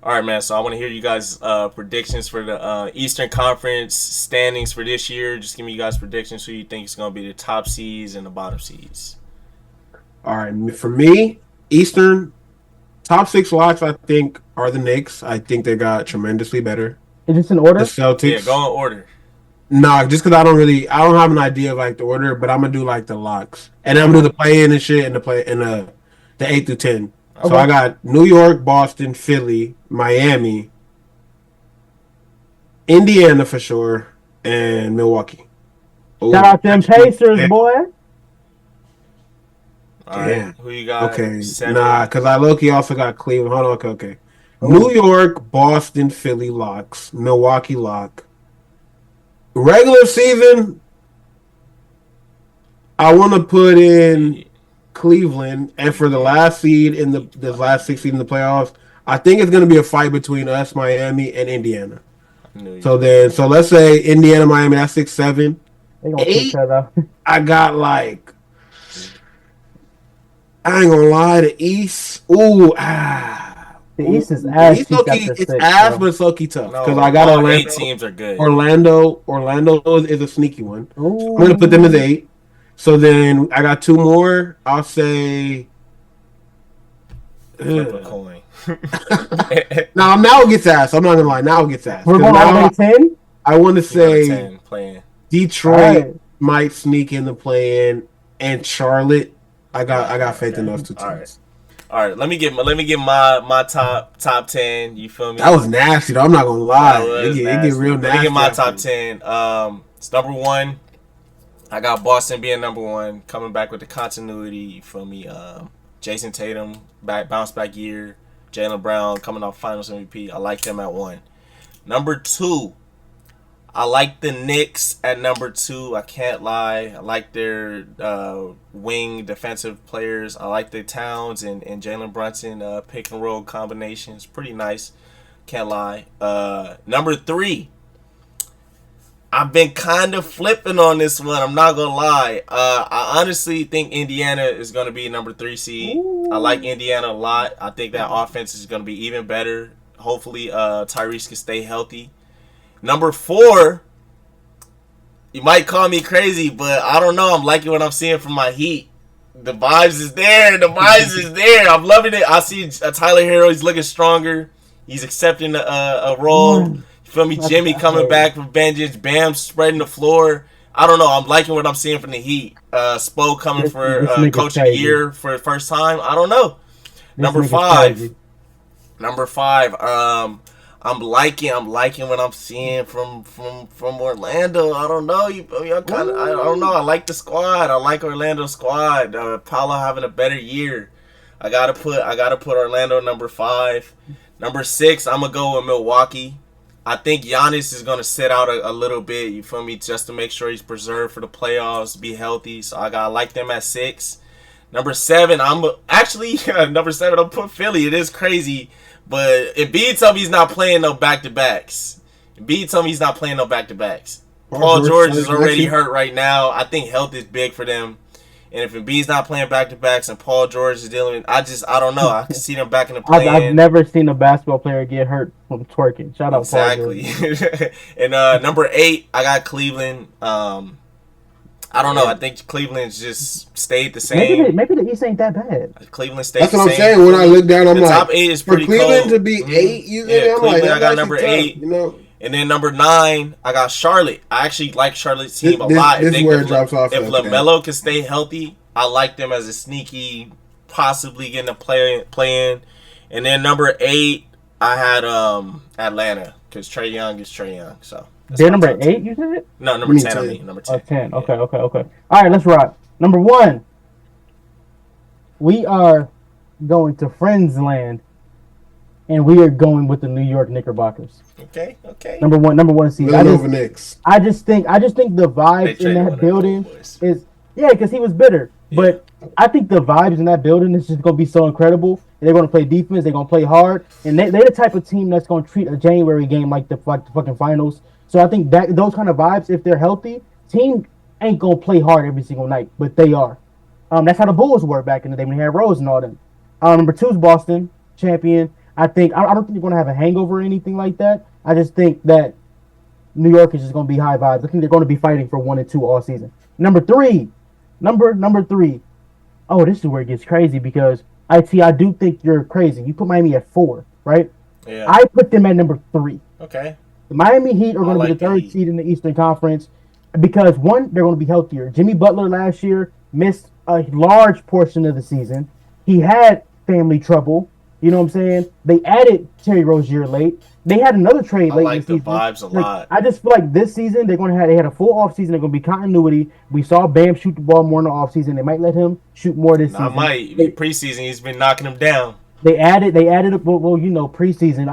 All right, man. So I want to hear you guys' predictions for the Eastern Conference standings for this year. Just give me you guys predictions who you think is going to be the top seeds and the bottom seeds. All right, for me, Eastern top six locks, I think, are the Knicks. I think they got tremendously better. Is this in The order? Yeah, go Celtics, in order. nah, just because I don't have an idea of like the order, but I'm gonna do like the locks, and I'm Okay. gonna do the play in and shit, and the 8 through 10. So Okay. I Okay. got New York, Boston, Philly, Miami, Indiana for sure, and Milwaukee. Shout Oh, out them actually, Pacers, boy. All right. damn. Who you got? Okay, nah, Seven. because I low key also got Cleveland. Hold on, okay, okay. New Oh, York, Boston, Philly locks, Milwaukee lock. Regular season, I want to put in Cleveland, and for the Yeah. last seed in the last six seed in the playoffs, I think it's going to be a fight between us, Miami, and Indiana. I knew you was So gonna do then, that. so let's say Indiana, Miami, that's 6, 7, they gonna kick 8. that out. I got like I ain't gonna lie, the East. The East is The ass East low cheeks key, after it's six, ass, bro. but it's low key tough because No, I got all eight Orlando. teams are good. Orlando is a sneaky one. I'm gonna put them as Ooh. 8. So then I got two more. I'll say. Flip a Ugh. coin. Now it gets ass. I'm not gonna lie. Now it gets ass We're because going all the way now to 10? I want to You go to say 10 playing. All Detroit right. might sneak in the play in, and Charlotte. I Okay, got faith in okay. those two All right. teams. All right, let me get my top 10. You feel That me? was nasty though. I'm not gonna That lie. was It get nasty. real Let me get nasty my after. top 10. It's number one. I got Boston being number one, coming back with the continuity. You feel me? Jason Tatum bounce back year. Jalen Brown coming off Finals MVP. I like them at one. Number two, I like the Knicks at number two. I can't lie. I like their wing defensive players. I like the Towns and Jalen Brunson pick and roll combinations. Pretty nice. Can't lie. Number three, I've been kind of flipping on this one. I'm not gonna lie. I honestly think Indiana is gonna be number three seed. I like Ooh. Indiana a lot. I think that offense is gonna be even better. Hopefully, Tyrese can stay healthy. Number four, you might call me crazy, but I don't know. I'm liking what I'm seeing from my Heat. The vibes is there. The vibes is there. I'm loving it. I see Tyler Hero. He's looking stronger. He's accepting a role. Man, You feel me? Jimmy coming hey, back from vengeance. Bam spreading the floor. I don't know. I'm liking what I'm seeing from the Heat. Spo coming for this nigga's Coach of the crazy. Year for the first time. I don't know. This Number nigga's five. crazy. Number five. I'm liking what I'm seeing from Orlando. I don't know. I don't know. Ooh. I like the squad. I like Orlando's squad. Paolo having a better year. I gotta put Orlando number five. Number six, I'm gonna go with Milwaukee. I think Giannis is gonna sit out a little bit. You feel me? Just to make sure he's preserved for the playoffs, be healthy. So I like them at six. Number seven, I'm actually number seven. I'm put Philly. It is crazy, but Embiid told me he's not playing no back to backs. Embiid told me he's not playing no back to backs. Paul Paul George George starting is already connection. hurt right now. I think health is big for them. And if Embiid's not playing back to backs and Paul George is dealing with, I don't know. I can see them back in the I've play-in. never seen a basketball player get hurt from twerking. Shout out Paul George. Exactly. And number eight, I got Cleveland. I don't know. I Damn. think Cleveland's just stayed the Maybe same. the East ain't that bad. Cleveland stayed That's the what I'm same saying. for When I me. look down, I'm The top like, eight is for pretty Cleveland to cold. be 8, you Yeah, know, I'm like, Cleveland. I that's got actually number tough. eight, You know, and then number nine, I got Charlotte. I actually like Charlotte's team a lot. If this is they where it drops off. if Okay, Lamelo can stay healthy, I like them as a sneaky, possibly getting a play in. And then number eight, I had Atlanta because Trey Young is Trey Young. So that's They're my number top eight, ten. you said? No, give number me 10. I 10. mean number Oh, 10. 10. Yeah. Okay, okay, okay. All right, let's rock. Number one, we are going to Friends Land, and we are going with the New York Knickerbockers. Okay. Okay. Number one seed. Villanova Knicks. I just think the They vibes in traded that one of those building boys. is yeah, because he was bitter. Yeah. But I think the vibes in that building is just gonna be so incredible. And they're gonna play defense. They're gonna play hard, and they're the type of team that's gonna treat a January game like the fucking finals. So I think that those kind of vibes, if they're healthy, team ain't gonna play hard every single night, but they are. That's how the Bulls were back in the day when they had Rose and all them. Number two is Boston champion. I don't think they're going to have a hangover or anything like that. I just think that New York is just going to be high vibes. I think they're going to be fighting for 1 and 2 all season. Number three. Oh, this is where it gets crazy because I do think you're crazy. You put Miami at 4, right? Yeah. I put them at number 3. Okay. The Miami Heat are going to be the third seed in the Eastern Conference because, one, they're going to be healthier. Jimmy Butler last year missed a large portion of the season. He had family trouble. You know what I'm saying? They added Terry Rozier late. They had another trade late in the season. I like the vibes a lot. I just feel like this season they had a full offseason. They're going to be continuity. We saw Bam shoot the ball more in the offseason. They might let him shoot more this season. Preseason, he's been knocking him down. They added preseason.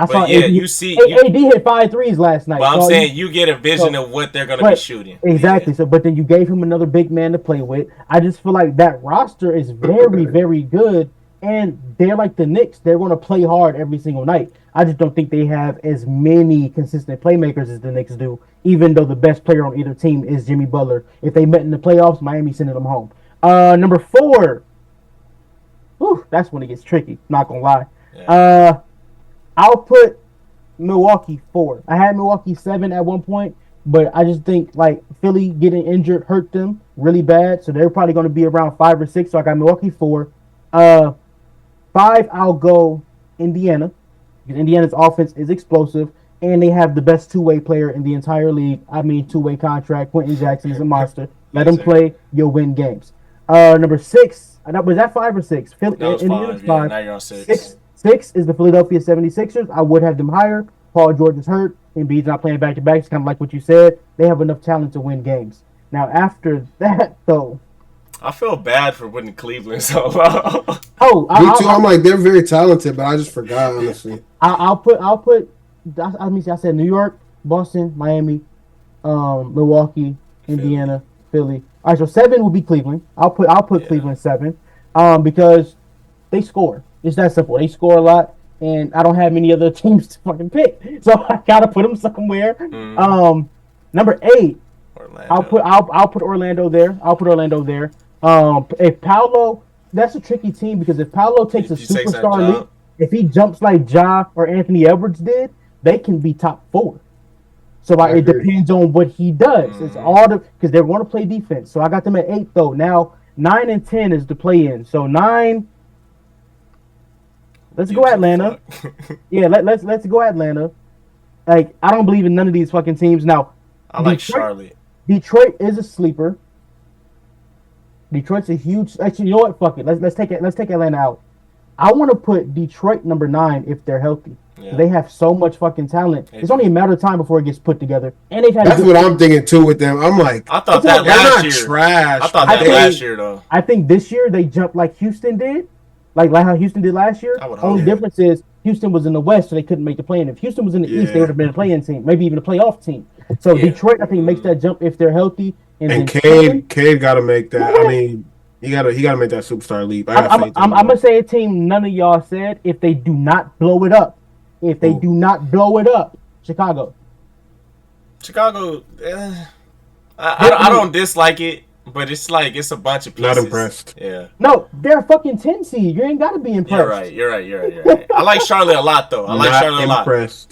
AD hit 5 threes last night. But I'm saying you get a vision of what they're going to be shooting. Exactly. Yeah. So, but then you gave him another big man to play with. I just feel like that roster is very, very good, and they're like the Knicks. They're going to play hard every single night. I just don't think they have as many consistent playmakers as the Knicks do, even though the best player on either team is Jimmy Butler. If they met in the playoffs, Miami sending them home. Number 4. Whew, that's when it gets tricky. Not gonna lie. Yeah. I'll put Milwaukee 4. I had Milwaukee 7 at one point, but I just think like Philly getting injured hurt them really bad, so they're probably going to be around 5 or 6. So I got Milwaukee 4. 5, I'll go Indiana because Indiana's offense is explosive, and they have the best two-way player in the entire league. I mean, two-way contract. Quentin Jackson is a monster. Let him play. You'll win games. Number 6. Was that 5 or 6? That was 5. Yeah, now you're on 6. 6 is the Philadelphia 76ers. I would have them higher. Paul George is hurt. Embiid's not playing back-to-back. It's kind of like what you said. They have enough talent to win games. Now, after that, though... I feel bad for putting Cleveland so low. Me too. I'm like, they're very talented, but I just forgot, honestly. I said New York, Boston, Miami, Milwaukee, Indiana, Philly. All right, so 7 will be Cleveland. I'll put Cleveland 7 because they score. It's that simple. They score a lot, and I don't have any other teams to fucking pick, so I gotta put them somewhere. Number 8, Orlando. I'll put Orlando there. If Paolo, that's a tricky team because if Paolo takes a superstar leap, if he jumps like Ja or Anthony Edwards did, they can be top 4. So it depends on what he does. It's all because they're going to play defense. So I got them at 8 though. Now 9 and 10 is the play-in. So 9. Let's go Atlanta. Yeah, let's go Atlanta. Like I don't believe in none of these fucking teams. Now I like Charlotte. Detroit is a sleeper. Detroit's a huge. Actually, you know what? Fuck it. Let's take Atlanta out. I want to put Detroit number 9 if they're healthy. Yeah. They have so much fucking talent. It's only a matter of time before it gets put together. And they've had. That's what I'm thinking too with them. I'm like, I thought that last year. Trash. I thought that last year though. I think this year they jumped like Houston did, like how Houston did last year. Only difference is Houston was in the West, so they couldn't make the play-in. If Houston was in the East, they would have been a play-in team, maybe even a playoff team. So Detroit, I think, makes that jump if they're healthy. And Cade got to make that. I mean. He got to make that superstar leap. I'm gonna say a team none of y'all said if they do not blow it up. Chicago. I don't dislike it, but it's like it's a bunch of pieces. Not impressed. Yeah. No, they're a fucking 10 seed. You ain't got to be impressed. You're right. I like Charlotte a lot though. I like Charlotte a lot. Impressed.